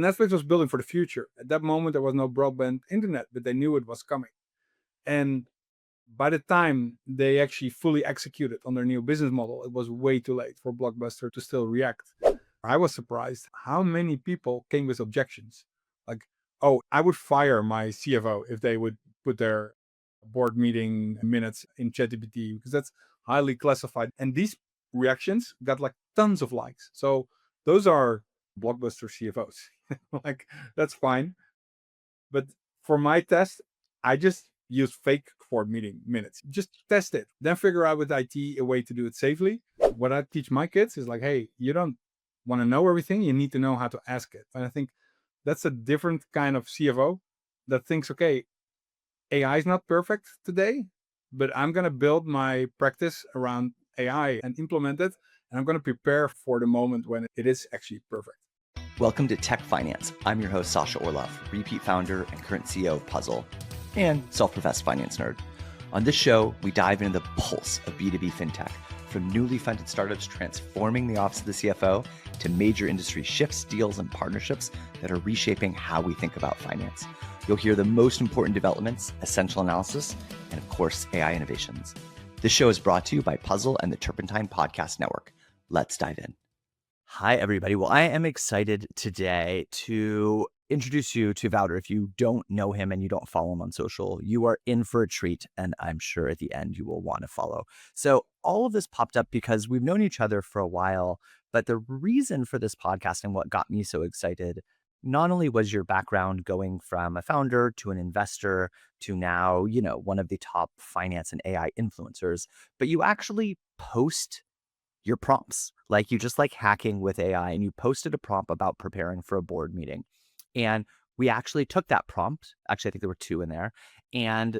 Netflix was building for the future. At that moment, there was no broadband internet, but they knew it was coming. And by the time they actually fully executed on their new business model, it was way too late for Blockbuster to still react. I was surprised how many people came with objections. Like, oh, I would fire my CFO if they would put their board meeting minutes in ChatGPT because that's highly classified. And these reactions got like tons of likes. So those are Blockbuster CFOs. Like, that's fine. But for my test, I just use fake board meeting minutes. Just test it. Then figure out with IT a way to do it safely. What I teach my kids is like, hey, you don't want to know everything. You need to know how to ask it. And I think that's a different kind of CFO that thinks, okay, AI is not perfect today, but I'm going to build my practice around AI and implement it. And I'm going to prepare for the moment when it is actually perfect. Welcome to Tech Finance. I'm your host, Sasha Orloff, repeat founder and current CEO of Puzzle, and self-professed finance nerd. On this show, we dive into the pulse of B2B fintech, from newly funded startups transforming the office of the CFO to major industry shifts, deals, and partnerships that are reshaping how we think about finance. You'll hear the most important developments, essential analysis, and of course, AI innovations. This show is brought to you by Puzzle and the Turpentine Podcast Network. Let's dive in. Hi, everybody. Well, I am excited today to introduce you to Wouter. If you don't know him and you don't follow him on social, you are in for a treat, and I'm sure at the end you will want to follow. So all of this popped up because we've known each other for a while, but the reason for this podcast and what got me so excited not only was your background going from a founder to an investor to now, one of the top finance and AI influencers, but you actually post your prompts. Like, you just like hacking with AI, and you posted a prompt about preparing for a board meeting. And we actually took that prompt, actually I think there were two in there, and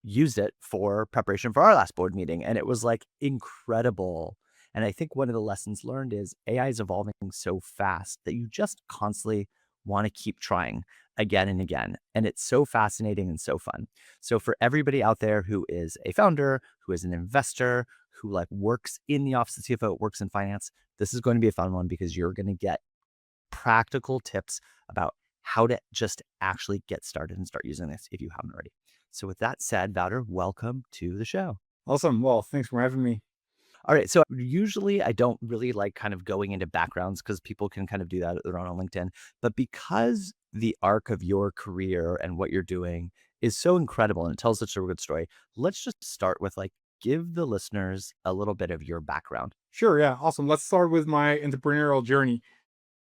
used it for preparation for our last board meeting. And it was like incredible. And I think one of the lessons learned is AI is evolving so fast that you just constantly want to keep trying again and again. And it's so fascinating and so fun. So for everybody out there who is a founder, who is an investor, who like works in the office of CFO, works in finance, this is going to be a fun one because you're going to get practical tips about how to just actually get started and start using this if you haven't already. So with that said, Wouter, welcome to the show. Awesome. Well, thanks for having me. All right. So usually I don't really like kind of going into backgrounds because people can kind of do that at their own on LinkedIn. But because the arc of your career and what you're doing is so incredible and it tells such a good story, let's just start with like, give the listeners a little bit of your background. Sure. Yeah. Awesome. Let's start with my entrepreneurial journey.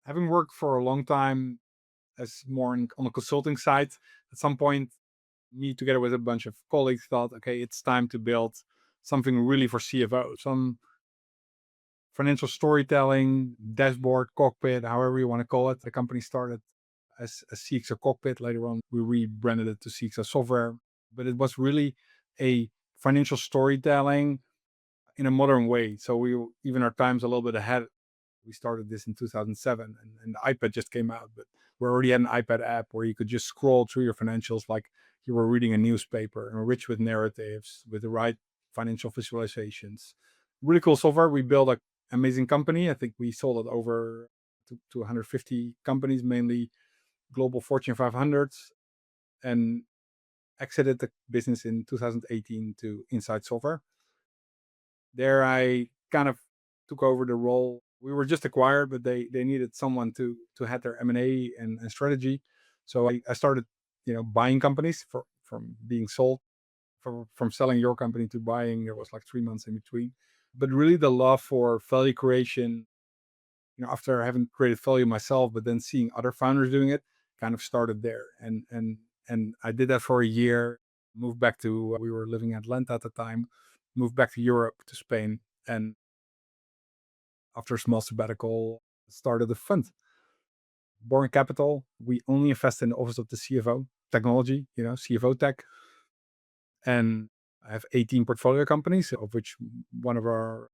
Having worked for a long time as more on the consulting side, at some point, me together with a bunch of colleagues thought, okay, it's time to build something really for CFO, some financial storytelling, dashboard, cockpit, however you want to call it. The company started as a CXO cockpit. Later on, we rebranded it to CXO software, but it was really a financial storytelling in a modern way. So we even our time's a little bit ahead. We started this in 2007 and the iPad just came out, but we already had an iPad app where you could just scroll through your financials like you were reading a newspaper, and rich with narratives, with the right financial visualizations. Really cool software. We built an amazing company. I think we sold it over to 150 companies, mainly global Fortune 500s, and exited the business in 2018 to Insight Software. There I kind of took over the role. We were just acquired, but they needed someone to head their M&A and strategy. So I started, buying companies from being sold, from selling your company to buying. There was like 3 months in between. But really the love for value creation, after having created value myself, but then seeing other founders doing it, kind of started there. And I did that for a year, moved back to, we were living in Atlanta at the time, moved back to Europe, to Spain. And after a small sabbatical, started a fund. Born Capital. We only invest in the office of the CFO technology, CFO tech. And I have 18 portfolio companies, of which one of our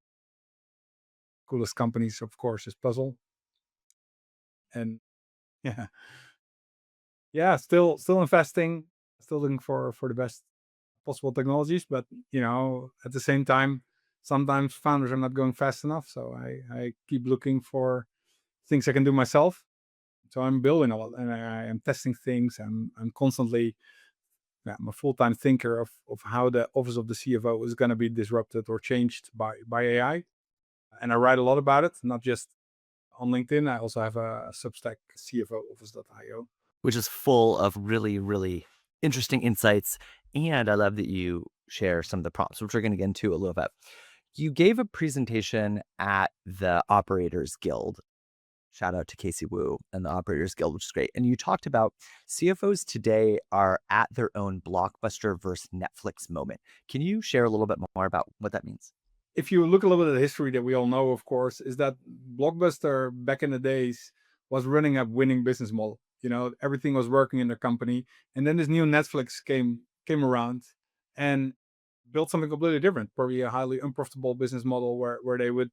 coolest companies, of course, is Puzzle. And yeah, still investing, still looking for the best possible technologies. But, at the same time, sometimes founders are not going fast enough. So I keep looking for things I can do myself So I'm building a lot, and I am testing things. I'm constantly, yeah, I'm a full-time thinker of how the office of the CFO is going to be disrupted or changed by AI. And I write a lot about it, not just on LinkedIn. I also have a Substack, CFO office.io. which is full of really, really interesting insights. And I love that you share some of the prompts, which we're going to get into a little bit. You gave a presentation at the Operators Guild. Shout out to Casey Wu and the Operators Guild, which is great. And you talked about CFOs today are at their own Blockbuster versus Netflix moment. Can you share a little bit more about what that means? If you look a little bit at the history that we all know, of course, is that Blockbuster back in the days was running a winning business model. Everything was working in the company, and then this new Netflix came around and built something completely different. Probably a highly unprofitable business model where they would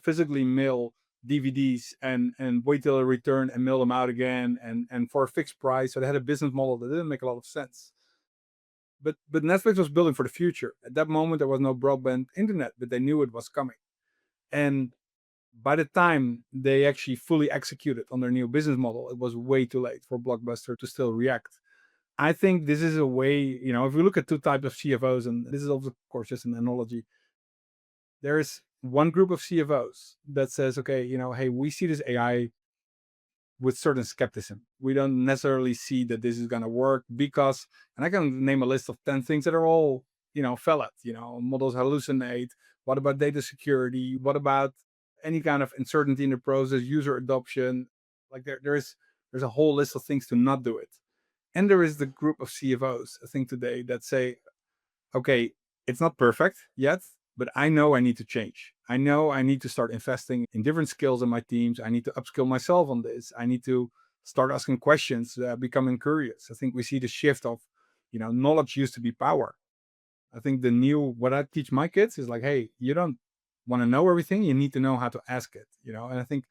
physically mail DVDs and wait till they return and mail them out again and for a fixed price. So they had a business model that didn't make a lot of sense. But Netflix was building for the future. At that moment, there was no broadband internet, but they knew it was coming. And by the time they actually fully executed on their new business model, it was way too late for Blockbuster to still react. I think this is a way, if we look at two types of CFOs, and this is of course just an analogy, there is one group of CFOs that says, okay, hey, we see this AI with certain skepticism. We don't necessarily see that this is going to work because, and I can name a list of 10 things that are all, valid. Models hallucinate. What about data security? What about any kind of uncertainty in the process, user adoption? Like there's a whole list of things to not do it. And there is the group of CFOs, I think today, that say, okay, it's not perfect yet, but I know I need to change. I know I need to start investing in different skills in my teams. I need to upskill myself on this. I need to start asking questions, becoming curious. I think we see the shift of, knowledge used to be power. I think what I teach my kids is like, hey, you don't want to know everything. You need to know how to ask it, and I think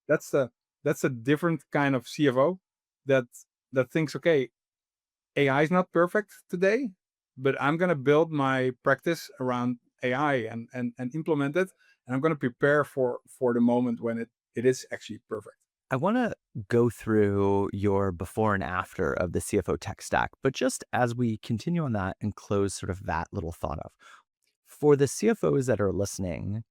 that's a different kind of CFO that thinks, okay, AI is not perfect today, but I'm going to build my practice around AI and implement it. And I'm going to prepare for the moment when it is actually perfect. I want to go through your before and after of the CFO tech stack, but just as we continue on that and close sort of that little thought of, for the CFOs that are listening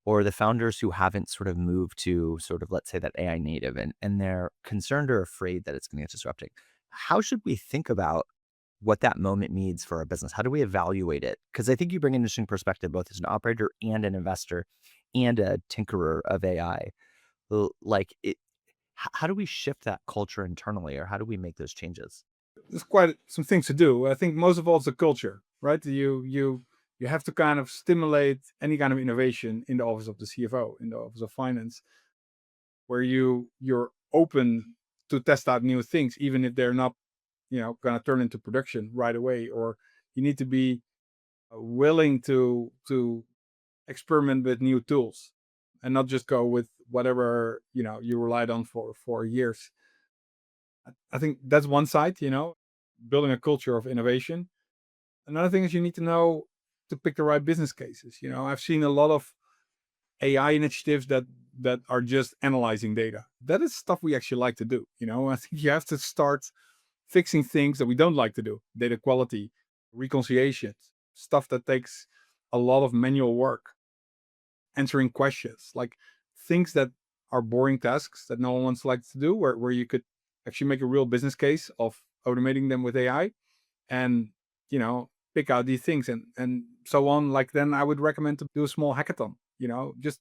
or the founders who haven't sort of moved to sort of, let's say, that AI native and they're concerned or afraid that it's going to get disrupting, how should we think about what that moment means for our business? How do we evaluate it? Because I think you bring an interesting perspective, both as an operator and an investor and a tinkerer of AI. Like how do we shift that culture internally, or how do we make those changes? There's quite some things to do. I think most of all, it's the culture, right? You have to kind of stimulate any kind of innovation in the office of the CFO, in the office of finance, where you're open to test out new things, even if they're not, going to turn into production right away. Or you need to be willing to experiment with new tools and not just go with whatever you relied on for years. I think that's one side, building a culture of innovation. Another thing is you need to know to pick the right business cases. I've seen a lot of AI initiatives that are just analyzing data. That is stuff we actually like to do. I think you have to start fixing things that we don't like to do. Data quality, reconciliations, stuff that takes a lot of manual work, answering questions, like things that are boring tasks that no one wants to do, where you could actually make a real business case of automating them with AI and, pick out these things and so on. Like then I would recommend to do a small hackathon, just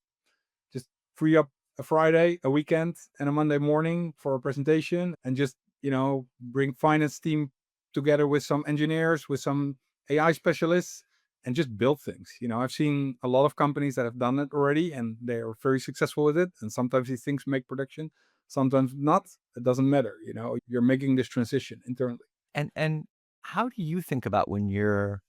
free up a Friday, a weekend, and a Monday morning for a presentation, and just bring finance team together with some engineers, with some AI specialists, and just build things. I've seen a lot of companies that have done it already, and they are very successful with it. And sometimes these things make production, sometimes not. It doesn't matter. You're making this transition internally. And how do you think about when you're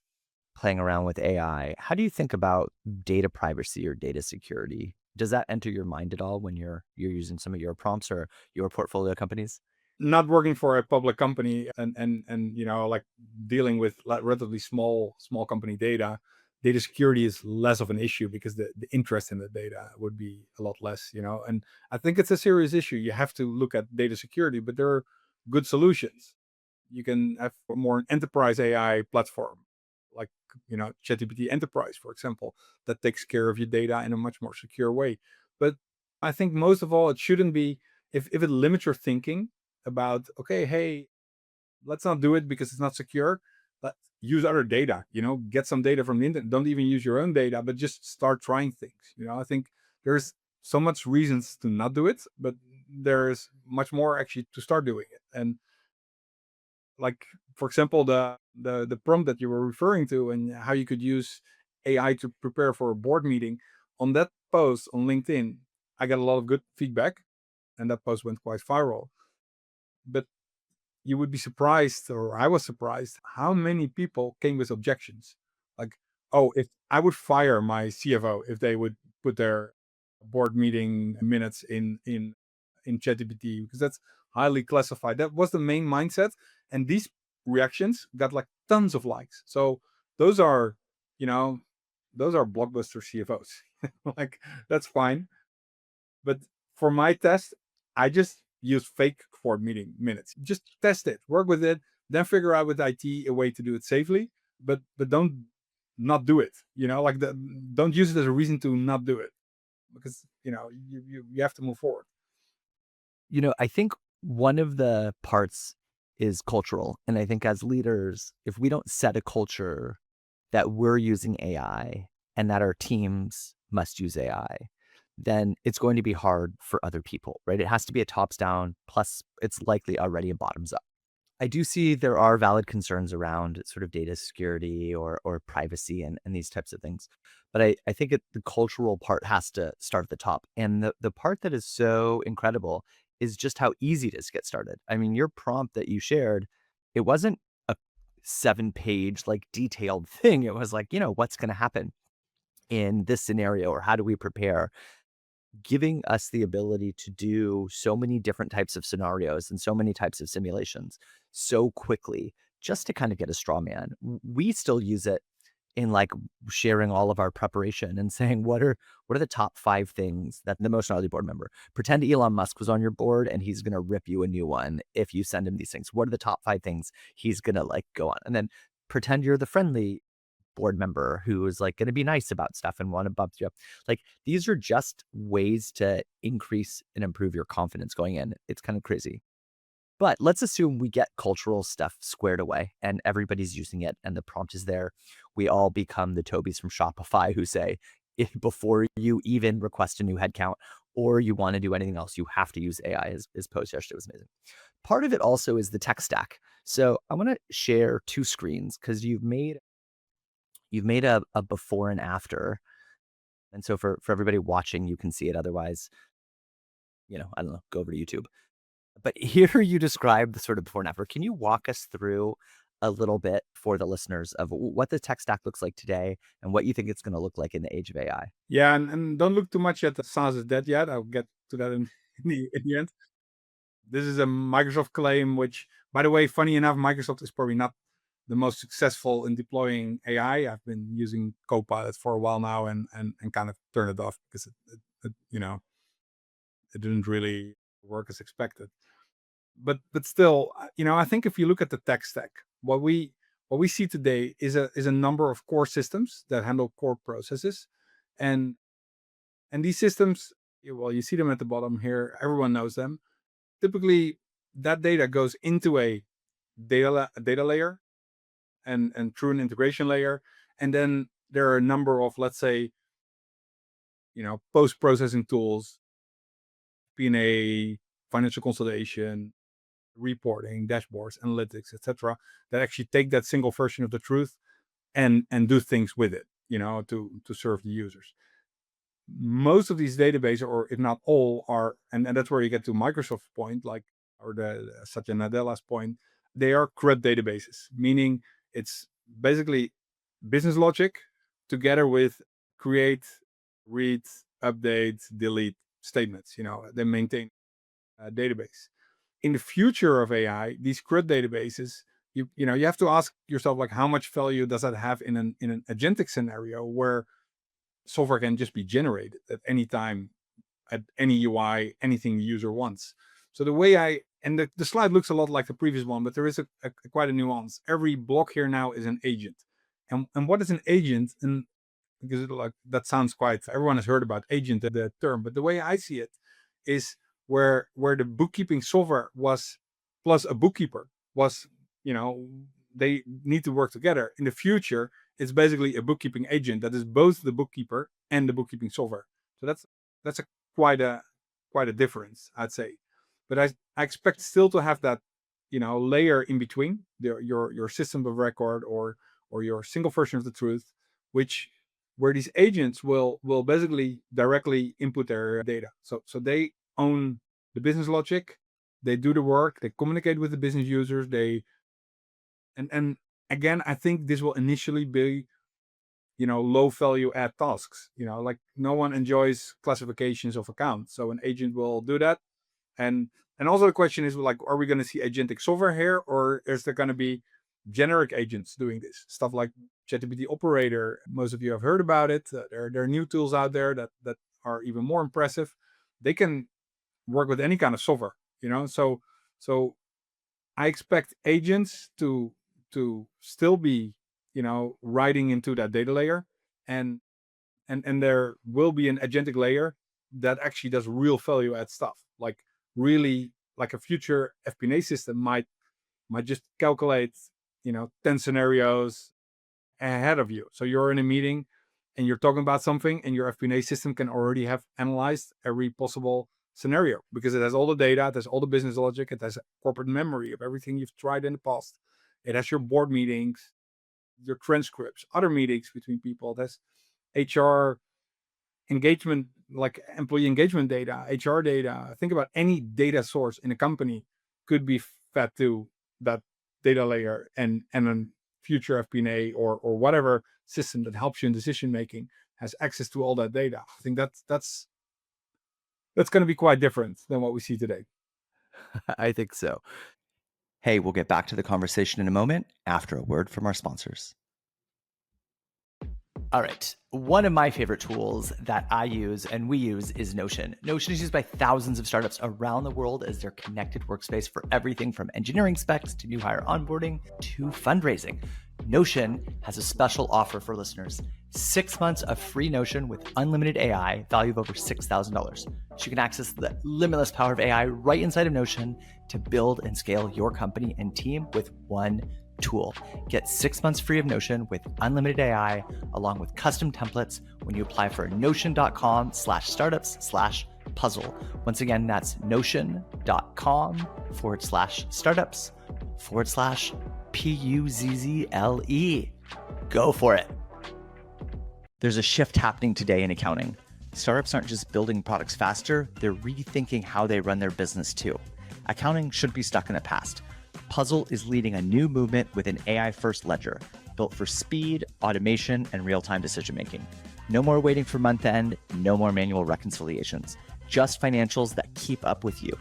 playing around with AI? How do you think about data privacy or data security? Does that enter your mind at all when you're using some of your prompts or your portfolio companies? Not working for a public company and like dealing with like relatively small company data, data security is less of an issue because the interest in the data would be a lot less, and I think it's a serious issue. You have to look at data security, but there are good solutions. You can have a more enterprise AI platform, like ChatGPT Enterprise, for example, that takes care of your data in a much more secure way. But I think most of all, it shouldn't be, if it limits your thinking about, okay, hey, let's not do it because it's not secure. Let's use other data, get some data from the internet. Don't even use your own data, but just start trying things. I think there's so much reasons to not do it, but there's much more actually to start doing it. And like, for example, the prompt that you were referring to and how you could use AI to prepare for a board meeting, on that post on LinkedIn, I got a lot of good feedback, and that post went quite viral. But you would be surprised, or I was surprised, how many people came with objections. Like, oh, if I would fire my CFO if they would put their board meeting minutes in ChatGPT, because that's highly classified. That was the main mindset, and these reactions got like tons of likes. So those are, you know, those are blockbuster CFOs. Like, that's fine. But for my test, I just use fake board meeting minutes. Just test it, work with it, then figure out with IT a way to do it safely. But don't not do it. Like don't use it as a reason to not do it, because you have to move forward. I think one of the parts is cultural. And I think as leaders, if we don't set a culture that we're using AI and that our teams must use AI, then it's going to be hard for other people, right? It has to be a tops down, plus it's likely already a bottoms up. I do see there are valid concerns around sort of data security or privacy and these types of things. But I think the cultural part has to start at the top. And the part that is so incredible is just how easy it is to get started. I mean, your prompt that you shared, it wasn't a 7-page, like detailed thing. It was like, what's going to happen in this scenario, or how do we prepare? Giving us the ability to do so many different types of scenarios and so many types of simulations so quickly, just to kind of get a straw man. We still use it in like sharing all of our preparation and saying, what are the top 5 things that the most knowledgeable board member, pretend Elon Musk was on your board and he's going to rip you a new one if you send him these things. What are the top 5 things he's going to like go on? And then pretend you're the friendly board member who is like going to be nice about stuff and want to bump you up. Like, these are just ways to increase and improve your confidence going in. It's kind of crazy. But let's assume we get cultural stuff squared away and everybody's using it and the prompt is there. We all become the Tobys from Shopify who say, if before you even request a new headcount or you want to do anything else, you have to use AI. His post yesterday was amazing. Part of it also is the tech stack. So I want to share 2 screens because you've made a before and after. And so for everybody watching, you can see it. Otherwise, I don't know, go over to YouTube. But here you describe the sort of before and after. Can you walk us through a little bit for the listeners of what the tech stack looks like today and what you think it's going to look like in the age of AI? Yeah, and don't look too much at the SaaS is dead yet. I'll get to that in the end. This is a Microsoft claim, which, by the way, funny enough, Microsoft is probably not the most successful in deploying AI. I've been using Copilot for a while now, and kind of turned it off because it didn't really work as expected. But still, I think if you look at the tech stack, what we see today is a number of core systems that handle core processes, and these systems, well, you see them at the bottom here. Everyone knows them. Typically, that data goes into a data layer, and through an integration layer, and then there are a number of, let's say, post processing tools, P&A, financial consolidation, reporting, dashboards, analytics, etc., that actually take that single version of the truth and do things with it, to serve the users. Most of these databases, or if not all, are, and that's where you get to Microsoft's point, like, or the Satya Nadella's point, they are CRUD databases, meaning it's basically business logic together with create, read, update, delete statements. They maintain a database. In the future of AI, these CRUD databases, you have to ask yourself, like, how much value does that have in an agentic scenario where software can just be generated at any time, at any UI, anything the user wants. So the way the slide looks a lot like the previous one, but there is quite a nuance. Every block here now is an agent. And what is an agent? And because like that sounds quite, everyone has heard about agent, the term, but the way I see it is where the bookkeeping software was plus a bookkeeper was, you know, they need to work together. In the future, it's basically a bookkeeping agent that is both the bookkeeper and the bookkeeping software. So that's a quite a quite a difference, I'd say. But I expect still to have that, layer in between your system of record or your single version of the truth, which where these agents will basically directly input their data. So they own the business logic, they do the work, they communicate with the business users, and again, I think this will initially be, low value add tasks. Like no one enjoys classifications of accounts, so an agent will do that. And also the question is, like, are we going to see agentic software here, or is there going to be generic agents doing this stuff like ChatGPT Operator? Most of you have heard about it. There are new tools out there that are even more impressive. They can work with any kind of software, so I expect agents to still be, writing into that data layer, and there will be an agentic layer that actually does real value add stuff, like really, like a future FP&A system might just calculate, 10 scenarios ahead of you. So you're in a meeting and you're talking about something, and your FP&A system can already have analyzed every possible scenario because it has all the data, it has all the business logic, it has a corporate memory of everything you've tried in the past. It has your board meetings, your transcripts, other meetings between people. It has HR engagement, like employee engagement data, HR data. Think about any data source in a company could be fed to that data layer, and then future FP&A or whatever system that helps you in decision making has access to all that data. I think that's going to be quite different than what we see today. I think so. Hey, we'll get back to the conversation in a moment after a word from our sponsors. All right. One of my favorite tools that I use and we use is Notion. Notion is used by thousands of startups around the world as their connected workspace for everything from engineering specs to new hire onboarding to fundraising. Notion has a special offer for listeners. 6 months of free Notion with unlimited AI, value of over $6,000. So you can access the limitless power of AI right inside of Notion to build and scale your company and team with one tool. Get 6 months free of Notion with unlimited AI, along with custom templates when you apply for notion.com/startups/puzzle. Once again, that's notion.com/startups/puzzle. Go for it. There's a shift happening today in accounting. Startups aren't just building products faster, they're rethinking how they run their business too. Accounting shouldn't be stuck in the past. Puzzle is leading a new movement with an AI-first ledger built for speed, automation, and real-time decision-making. No more waiting for month end, no more manual reconciliations, just financials that keep up with you.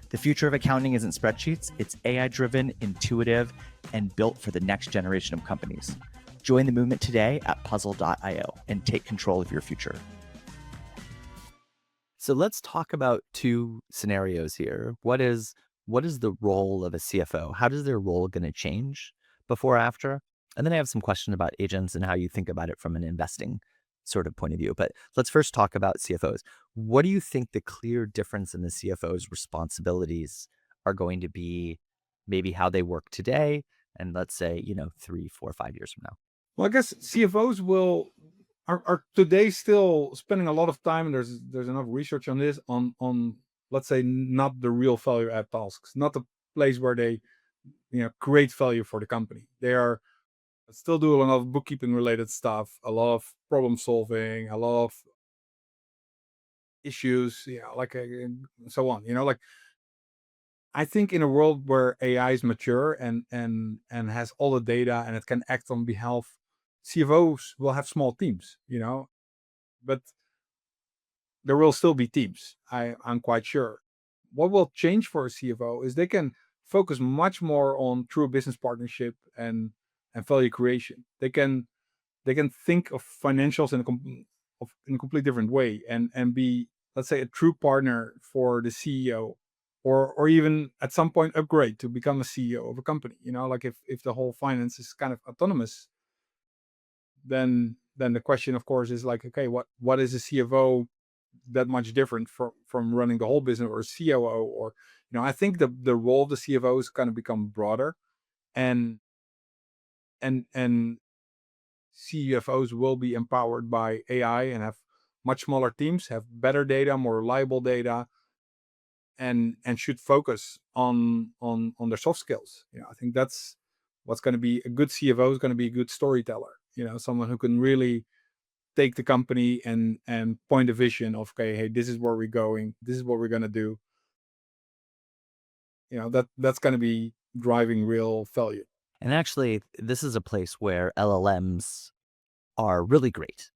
The future of accounting isn't spreadsheets, it's AI-driven, intuitive, and built for the next generation of companies. Join the movement today at puzzle.io and take control of your future. So let's talk about two scenarios here. What is the role of a CFO? How does their role going to change before or after? And then I have some questions about agents and how you think about it from an investing sort of point of view. But let's first talk about CFOs. What do you think the clear difference in the CFO's responsibilities are going to be, maybe how they work today, and let's say, 3, 4, 5 years from now? Well, I guess CFOs are today still spending a lot of time, and there's enough research on this, on let's say, not the real value add tasks, not the place where they create value for the company. They are still doing a lot of bookkeeping related stuff, a lot of problem solving, a lot of issues, so on. Like, I think in a world where AI is mature and has all the data and it can act on behalf, CFOs will have small teams, but there will still be teams. I'm quite sure. What will change for a CFO is they can focus much more on true business partnership and value creation. They can think of financials in a completely different way and be, let's say, a true partner for the CEO, or even at some point upgrade to become a CEO of a company. Like if the whole finance is kind of autonomous, then the question, of course, is like, okay, what is a CFO that much different from running the whole business, or COO? Or I think the role of the CFO is going to become broader, and and CFOs will be empowered by AI and have much smaller teams, have better data, more reliable data, and should focus on their soft skills. I think that's what's going to be a good CFO is going to be a good storyteller. Someone who can really take the company and point a vision of, okay, hey, this is where we're going, this is what we're going to do. That's going to be driving real value. And actually, this is a place where LLMs are really great,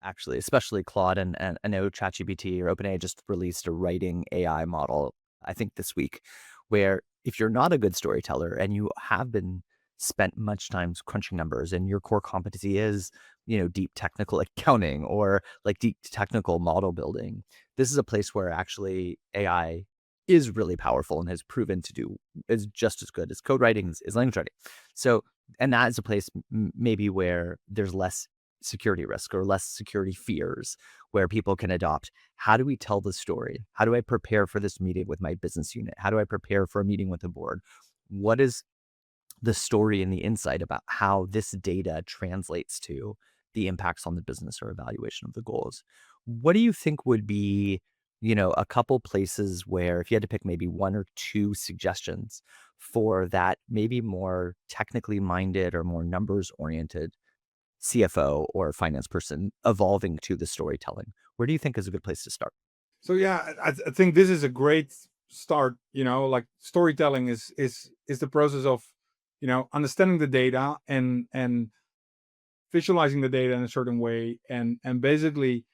actually, especially Claude. And I know ChatGPT or OpenAI just released a writing AI model, I think this week, where if you're not a good storyteller and you have been spent much time crunching numbers and your core competency is, deep technical accounting or like deep technical model building, this is a place where actually AI is really powerful and has proven to do is just as good as code writing as language writing. So, and that is a place maybe where there's less security risk or less security fears, where people can adopt, how do we tell the story? How do I prepare for this meeting with my business unit? How do I prepare for a meeting with the board? What is the story and the insight about how this data translates to the impacts on the business or evaluation of the goals? What do you think would be, a couple places where if you had to pick maybe one or two suggestions for that maybe more technically minded or more numbers oriented CFO or finance person evolving to the storytelling? Where do you think is a good place to start? So yeah, I think this is a great start. Like storytelling is the process of understanding the data and visualizing the data in a certain way, and basically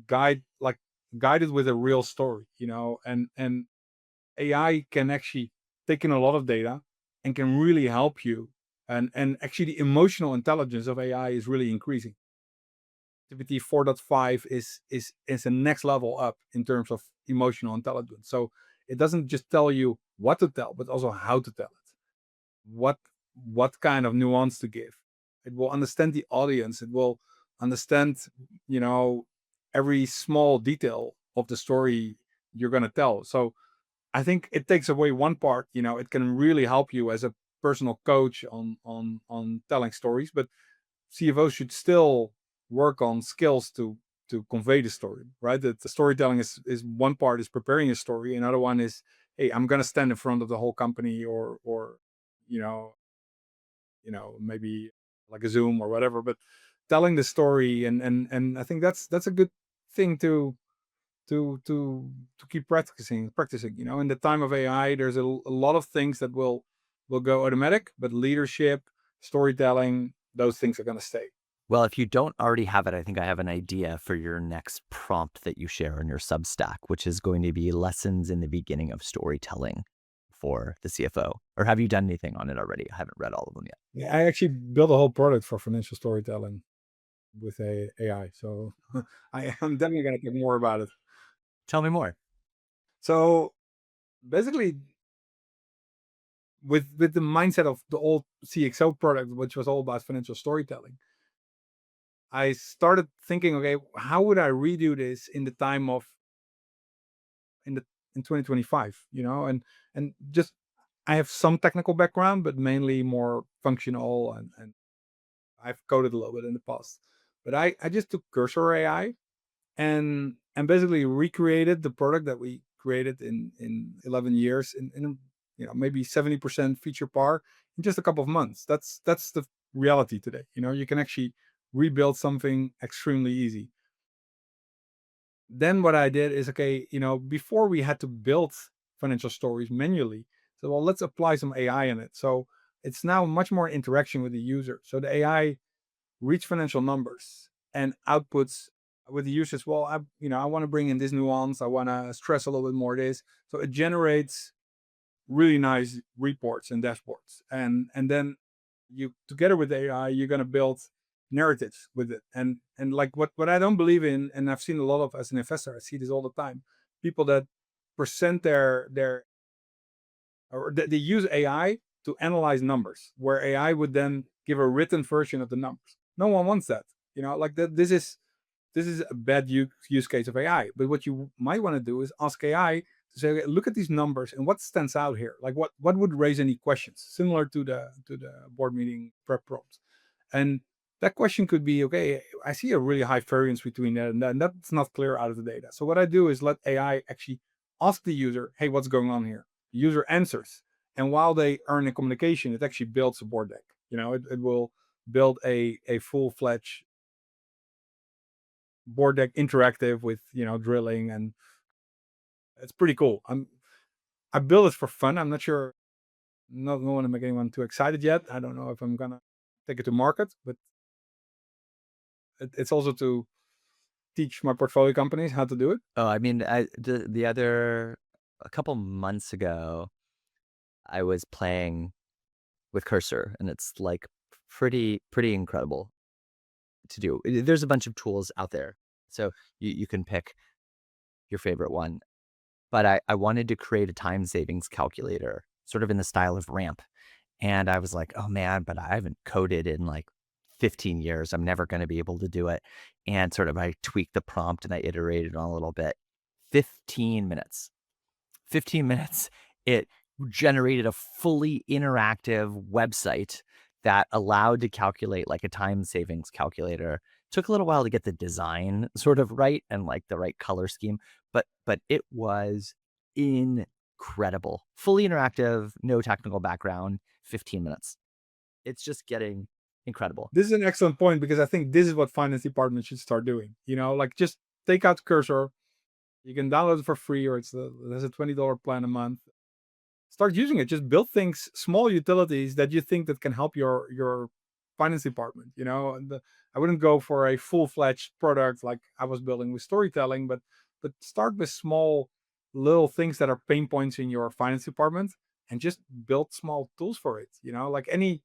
guide it with a real story. And AI can actually take in a lot of data and can really help you. And actually, the emotional intelligence of AI is really increasing. Activity 4.5 is a next level up in terms of emotional intelligence. So it doesn't just tell you what to tell, but also how to tell it. What kind of nuance to give. It will understand the audience. It will understand, you know, every small detail of the story you're gonna tell. So I think it takes away one part. It can really help you as a personal coach on telling stories, but CFOs should still work on skills to convey the story, right? That the storytelling is one part is preparing a story, another one is, hey, I'm gonna stand in front of the whole company, or you know, maybe like a Zoom or whatever, but telling the story, and I think that's a good thing to keep practicing. In the time of AI, there's a lot of things that will go automatic, but leadership, storytelling, those things are gonna stay. Well, if you don't already have it, I think I have an idea for your next prompt that you share on your Substack, which is going to be lessons in the beginning of storytelling for the CFO. Or have you done anything on it already? I haven't read all of them yet. Yeah, I actually built a whole product for financial storytelling with a AI. So I'm definitely gonna talk more about it. Tell me more. So basically, with the mindset of the old CXO product, which was all about financial storytelling, I started thinking, okay, how would I redo this in the time of in the in 2025? And just I have some technical background, but mainly more functional, and I've coded a little bit in the past. But I just took Cursor AI and basically recreated the product that we created in 11 years in maybe 70% feature par in just a couple of months. That's the reality today. You can actually rebuild something extremely easy. Then what I did is, okay, before we had to build financial stories manually, so well, let's apply some AI in it. So it's now much more interaction with the user. So the AI reads financial numbers and outputs with the users. Well, I want to bring in this nuance. I want to stress a little bit more this. So it generates really nice reports and dashboards. And then you, together with AI, you're going to build narratives with it. And like what I don't believe in, and I've seen a lot of as an investor, I see this all the time, people that present their or they use AI to analyze numbers, where AI would then give a written version of the numbers. No one wants that. Like that. This is a bad use case of AI. But what you might want to do is ask AI to say, okay, look at these numbers and what stands out here. Like what would raise any questions, similar to the board meeting prep prompts. And that question could be, okay, I see a really high variance between that and that, and that's not clear out of the data. So what I do is let AI actually ask the user, hey, what's going on here? The user answers. And while they earn a communication, it actually builds a board deck. It will build a full-fledged board deck interactive with drilling, and it's pretty cool. I built it for fun. I'm not sure. Not want to make anyone too excited yet. I don't know if I'm gonna take it to market, but it's also to teach my portfolio companies how to do it. Oh, I mean, a couple months ago, I was playing with Cursor, and it's like pretty incredible to do. There's a bunch of tools out there, so you can pick your favorite one. But I wanted to create a time savings calculator, sort of in the style of Ramp. And I was like, oh man, but I haven't coded in like 15 years. I'm never going to be able to do it. And sort of I tweaked the prompt and I iterated on a little bit. 15 minutes. 15 minutes. It generated a fully interactive website that allowed to calculate like a time savings calculator. Took a little while to get the design sort of right and like the right color scheme, but it was incredible. Fully interactive, no technical background, 15 minutes. It's just getting incredible. This is an excellent point, because I think this is what finance departments should start doing. Like just take out Cursor. You can download it for free, or there's a $20 plan a month. Start using it. Just build things, small utilities that you think that can help your finance department. I wouldn't go for a full-fledged product like I was building with storytelling, but start with small little things that are pain points in your finance department, and just build small tools for it. Like any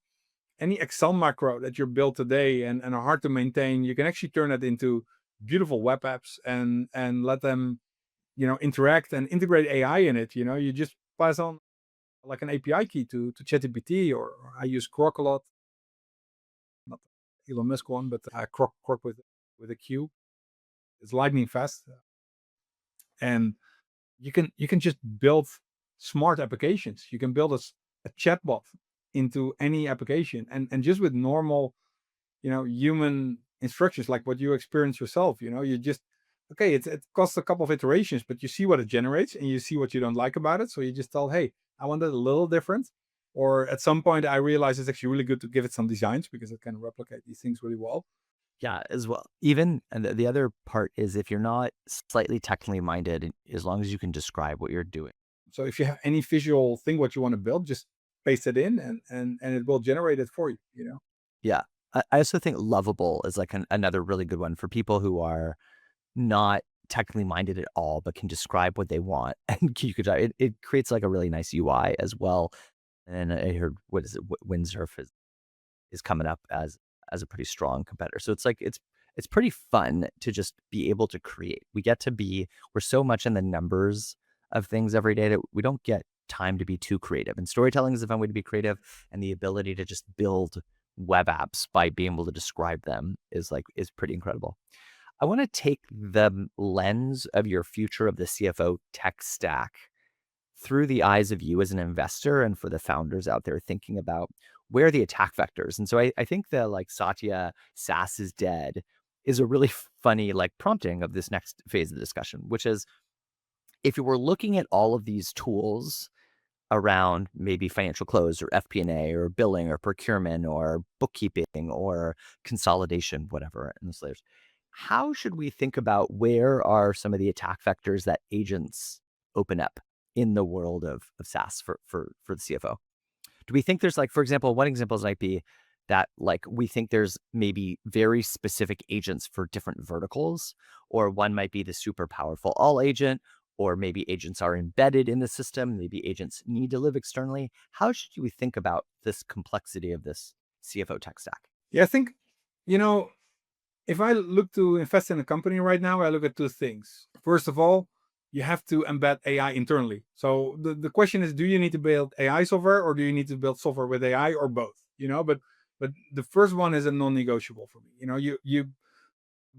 Excel macro that you're built today and are hard to maintain, you can actually turn it into beautiful web apps and let them interact and integrate AI in it. You just pass on like an API key to ChatGPT, or I use Grok a lot, not Elon Musk one, but I Grok with a Q. It's lightning fast, and you can just build smart applications. You can build a chatbot into any application, and just with normal human instructions, like what you experience yourself. You just, okay, it costs a couple of iterations, but you see what it generates and you see what you don't like about it, so you just tell, hey, I want it a little different. Or at some point I realize it's actually really good to give it some designs, because it can replicate these things really well. Yeah, as well. Even and the other part is if you're not slightly technically minded, as long as you can describe what you're doing. So if you have any visual thing what you want to build, just paste it in, and it will generate it for you. Yeah. I also think lovable is like another really good one for people who are not technically minded at all, but can describe what they want. And you could, it creates like a really nice UI as well. And I heard, what is it? Windsurf is coming up as a pretty strong competitor. So it's like it's pretty fun to just be able to create. We're so much in the numbers of things every day that we don't get time to be too creative. And storytelling is a fun way to be creative, and the ability to just build web apps by being able to describe them is pretty incredible. I want to take the lens of your future of the CFO tech stack through the eyes of you as an investor, and for the founders out there thinking about where are the attack vectors. And so I think the like Satya SaaS is dead is a really funny like prompting of this next phase of the discussion, which is if you were looking at all of these tools around maybe financial close or FP&A or billing or procurement or bookkeeping or consolidation, whatever in this layers, how should we think about where are some of the attack vectors that agents open up in the world of SaaS for the CFO? Do we think there's like, for example, one example might be that like we think there's maybe very specific agents for different verticals, or one might be the super powerful all agent, or maybe agents are embedded in the system, maybe agents need to live externally. How should we think about this complexity of this CFO tech stack? Yeah, I think, you know, if I look to invest in a company right now, I look at two things. First of all, you have to embed AI internally. So the question is, do you need to build AI software or do you need to build software with AI or both? But the first one is a non-negotiable for me. You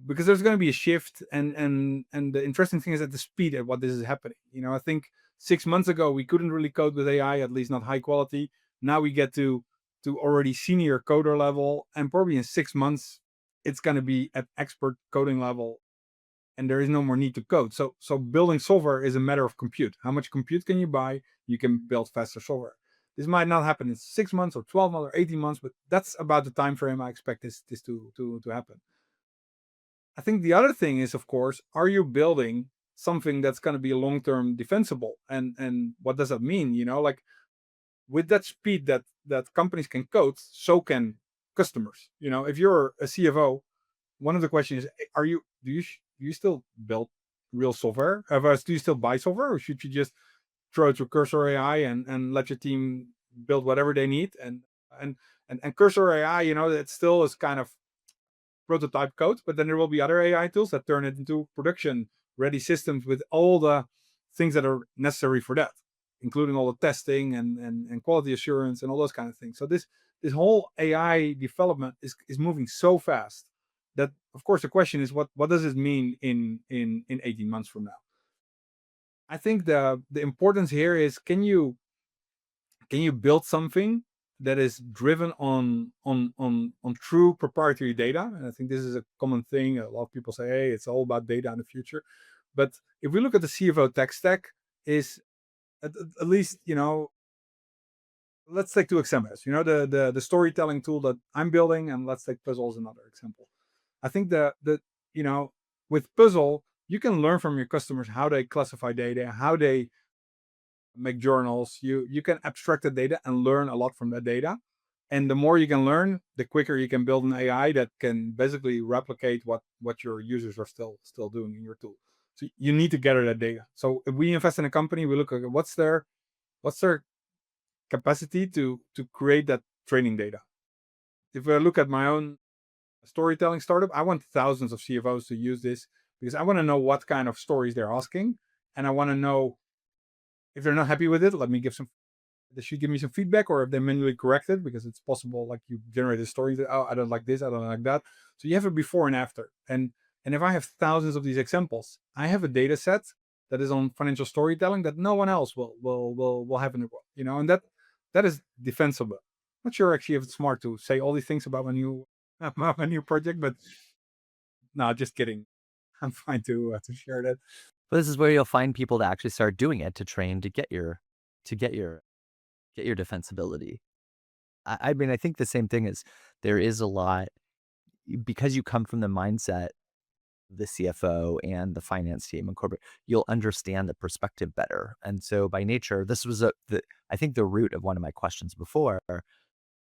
because there's going to be a shift, and the interesting thing is at the speed at what this is happening. I think 6 months ago we couldn't really code with AI, at least not high quality. Now we get to already senior coder level, and probably in 6 months it's going to be at expert coding level, and there is no more need to code. So building software is a matter of compute. How much compute can you buy? You can build faster software. This might not happen in 6 months or 12 months or 18 months, but that's about the time frame I expect this to happen. I think the other thing is, of course, are you building something that's going to be long-term defensible? And what does that mean? Like, with that speed that companies can code, so can customers. If you're a CFO, one of the questions is, do you still build real software? Do you still buy software, or should you just throw it to Cursor AI and let your team build whatever they need? And Cursor AI, it still is kind of prototype code, but then there will be other AI tools that turn it into production ready systems with all the things that are necessary for that, including all the testing and quality assurance and all those kind of things. So this whole AI development is moving so fast that, of course, the question is, what does it mean in 18 months from now? I think the importance here is, can you build something that is driven on true proprietary data? And I think this is a common thing. A lot of people say, hey, it's all about data in the future. But if we look at the CFO tech stack, is at least, let's take two examples. The storytelling tool that I'm building, and let's take Puzzle as another example. I think the with Puzzle, you can learn from your customers how they classify data, how they make journals. You can abstract the data and learn a lot from that data. And the more you can learn, the quicker you can build an AI that can basically replicate what your users are still doing in your tool. So you need to gather that data. So if we invest in a company, we look at what's their capacity to create that training data. If I look at my own storytelling startup, I want thousands of CFOs to use this, because I want to know what kind of stories they're asking, and I want to know if they're not happy with it. They should give me some feedback, or if they manually correct it, because it's possible, like, you generate a story that, oh, I don't like this, I don't like that. So you have a before and after. And if I have thousands of these examples, I have a data set that is on financial storytelling that no one else will have in the world. And that is defensible. Not sure actually if it's smart to say all these things about my new project, but no, just kidding. I'm fine to share that. But this is where you'll find people to actually start doing it to train to get your defensibility. I mean, I think the same thing is there is a lot because you come from the mindset, the CFO and the finance team and corporate, you'll understand the perspective better. And so by nature, this was I think the root of one of my questions before,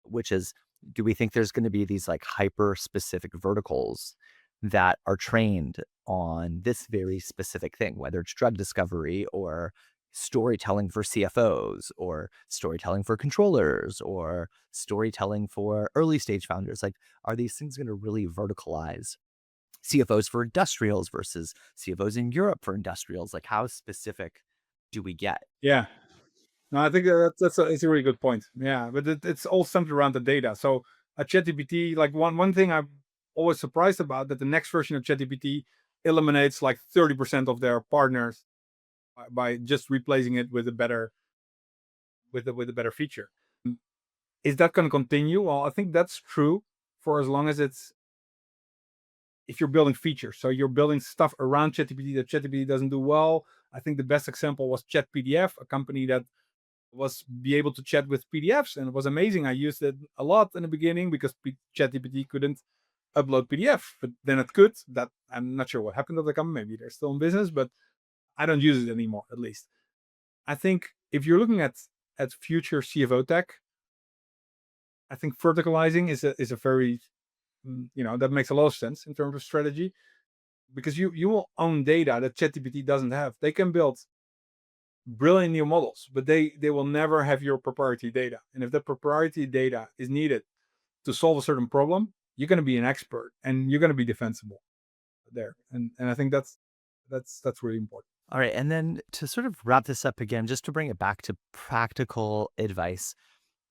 which is, do we think there's going to be these like hyper specific verticals that are trained on this very specific thing, whether it's drug discovery or storytelling for CFOs or storytelling for controllers or storytelling for early stage founders? Like, are these things going to really verticalize CFOs for industrials versus CFOs in Europe for industrials? Like, how specific do we get? Yeah. No, I think it's a really good point. Yeah, but it's all centered around the data. So a ChatGPT, like, one thing I'm always surprised about, that the next version of ChatGPT eliminates like 30% of their partners by just replacing it with a better feature. Is that going to continue? Well, I think that's true for as long as if you're building features. So you're building stuff around ChatGPT that ChatGPT doesn't do well. I think the best example was ChatPDF, a company that was be able to chat with PDFs, and it was amazing. I used it a lot in the beginning because ChatGPT couldn't upload PDF, but then it could. That, I'm not sure what happened to the company. Maybe they're still in business, but I don't use it anymore, at least. I think if you're looking at future CFO tech, I think verticalizing is a very, that makes a lot of sense in terms of strategy. because you will own data that ChatGPT doesn't have. They can build brilliant new models, but they will never have your proprietary data. And if that proprietary data is needed to solve a certain problem, you're going to be an expert and you're going to be defensible there. And I think that's really important. All right. And then to sort of wrap this up again, just to bring it back to practical advice,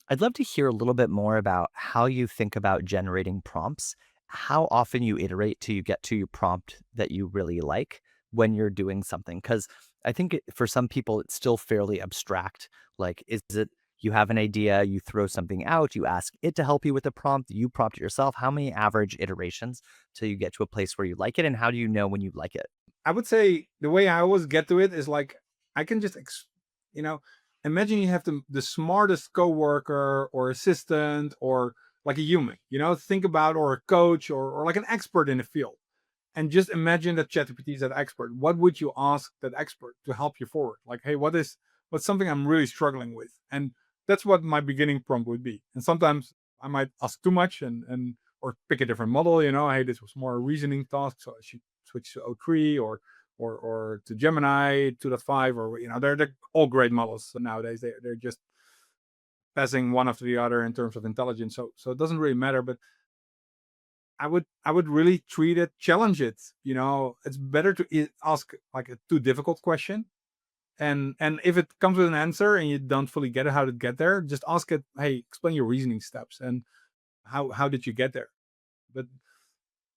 I'd love to hear a little bit more about how you think about generating prompts, how often you iterate till you get to your prompt that you really like when you're doing something. Because I think for some people, it's still fairly abstract. Like, is it you have an idea, you throw something out, you ask it to help you with a prompt, you prompt it yourself? How many average iterations till you get to a place where you like it? And how do you know when you like it? I would say the way I always get to it is like I can just you know imagine you have the smartest coworker or assistant or like a human, think about, or a coach, or like an expert in the field, and just imagine that ChatGPT is that expert. What would you ask that expert to help you forward? Like, hey, what's something I'm really struggling with? And that's what my beginning prompt would be. And sometimes I might ask too much and or pick a different model. Hey, this was more a reasoning task, so I should switch to O3 or to Gemini 2.5, or they're all great models nowadays. They're just passing one after the other in terms of intelligence. So it doesn't really matter, but I would really treat it, challenge it. It's better to ask like a too difficult question, and if it comes with an answer and you don't fully get it, how to get there, just ask it. Hey, explain your reasoning steps and how did you get there? But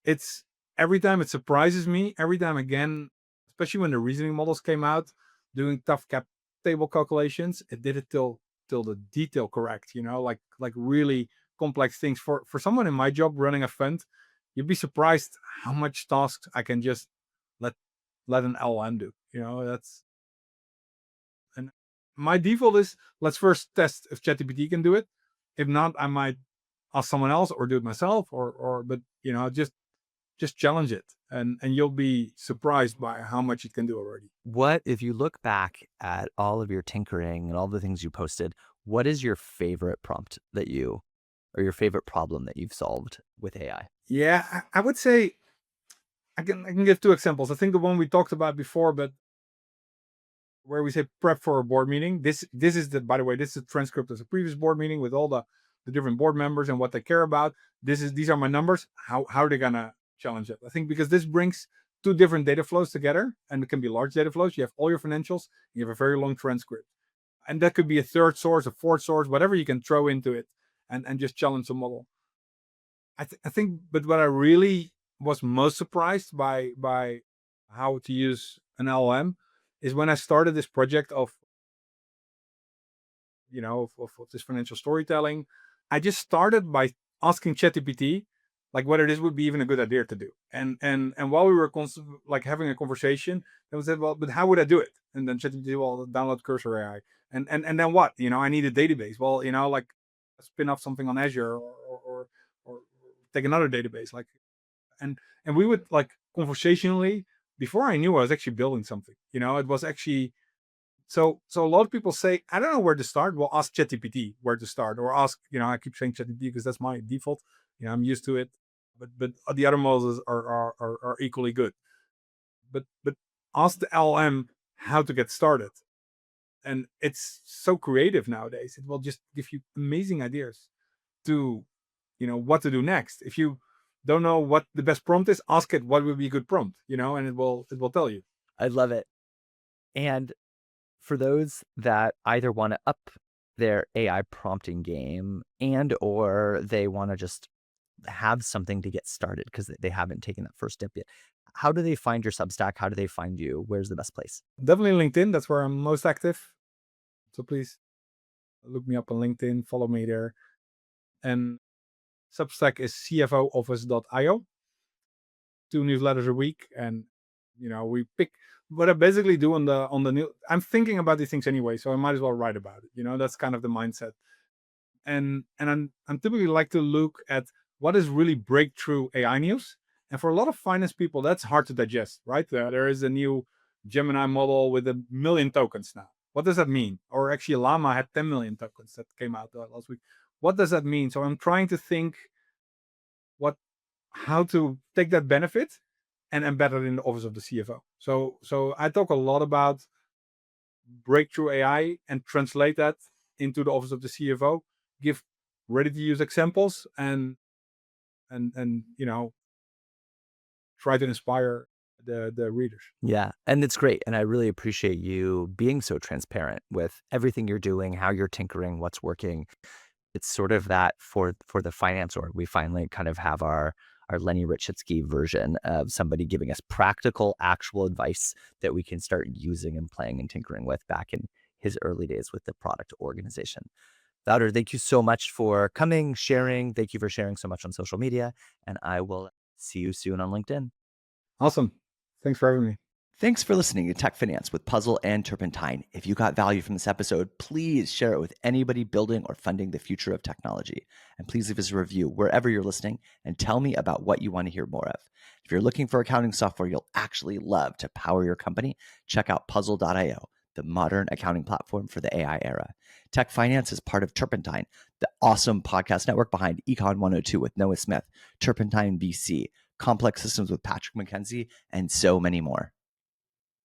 it's every time it surprises me, every time again, especially when the reasoning models came out, doing tough cap table calculations, it did it till the detail correct. Like really complex things. For someone in my job running a fund, you'd be surprised how much tasks I can just let let an LM do. That's and my default is, let's first test if ChatGPT can do it. If not, I might ask someone else or do it myself, or but just challenge it, and you'll be surprised by how much it can do already. What, if you look back at all of your tinkering and all the things you posted, what is your favorite prompt or your favorite problem that you've solved with AI? Yeah, I would say I can give two examples. I think the one we talked about before, but where we say prep for a board meeting. This is the by the way, this is a transcript of a previous board meeting with all the different board members and what they care about. These are my numbers. How are they gonna challenge it? I think because this brings two different data flows together, and it can be large data flows. You have all your financials, you have a very long transcript. And that could be a third source, a fourth source, whatever you can throw into it, and just challenge the model. I think, but what I really was most surprised by how to use an LLM is when I started this project of this financial storytelling. I just started by asking ChatGPT like whether this would be even a good idea to do. And while we were like having a conversation, they would say, well, but how would I do it? And then ChatGPT, well, download Cursor AI. And then what? I need a database. Well, like spin off something on Azure, or take another database. Like and we would like conversationally, before I knew I was actually building something. It was actually so a lot of people say, I don't know where to start. Well, ask ChatGPT where to start, or ask, I keep saying ChatGPT because that's my default. I'm used to it. But the other models are equally good. But ask the LM how to get started. And it's so creative nowadays. It will just give you amazing ideas to, what to do next. If you don't know what the best prompt is, ask it what would be a good prompt, and it will tell you. I love it. And for those that either want to up their AI prompting game and or they want to just have something to get started because they haven't taken that first step yet, how do they find your Substack? How do they find you? Where's the best place? Definitely LinkedIn. That's where I'm most active. So please look me up on LinkedIn, follow me there. And Substack is cfooffice.io. 2 newsletters a week, and we pick what I basically do on the new. I'm thinking about these things anyway, so I might as well write about it. That's kind of the mindset. And I'm typically like to look at what is really breakthrough AI news. And for a lot of finance people, that's hard to digest, right? There is a new Gemini model with 1 million tokens now. What does that mean? Or actually, Llama had 10 million tokens that came out last week. What does that mean? So I'm trying to think what how to take that benefit and embed it in the office of the CFO. So I talk a lot about breakthrough AI and translate that into the office of the CFO, give ready to use examples, and try to inspire the readers. Yeah, and it's great, and I really appreciate you being so transparent with everything you're doing, how you're tinkering, what's working. It's sort of that for the finance org, we finally kind of have our Lenny Richitsky version of somebody giving us practical, actual advice that we can start using and playing and tinkering with back in his early days with the product organization. Wouter, thank you so much for coming, sharing. Thank you for sharing so much on social media, and I will see you soon on LinkedIn. Awesome. Thanks for having me. Thanks for listening to Tech Finance with Puzzle and Turpentine. If you got value from this episode, please share it with anybody building or funding the future of technology. And please leave us a review wherever you're listening and tell me about what you want to hear more of. If you're looking for accounting software you'll actually love to power your company, check out puzzle.io, the modern accounting platform for the AI era. Tech Finance is part of Turpentine, the awesome podcast network behind Econ 102 with Noah Smith, Turpentine VC, Complex Systems with Patrick McKenzie, and so many more.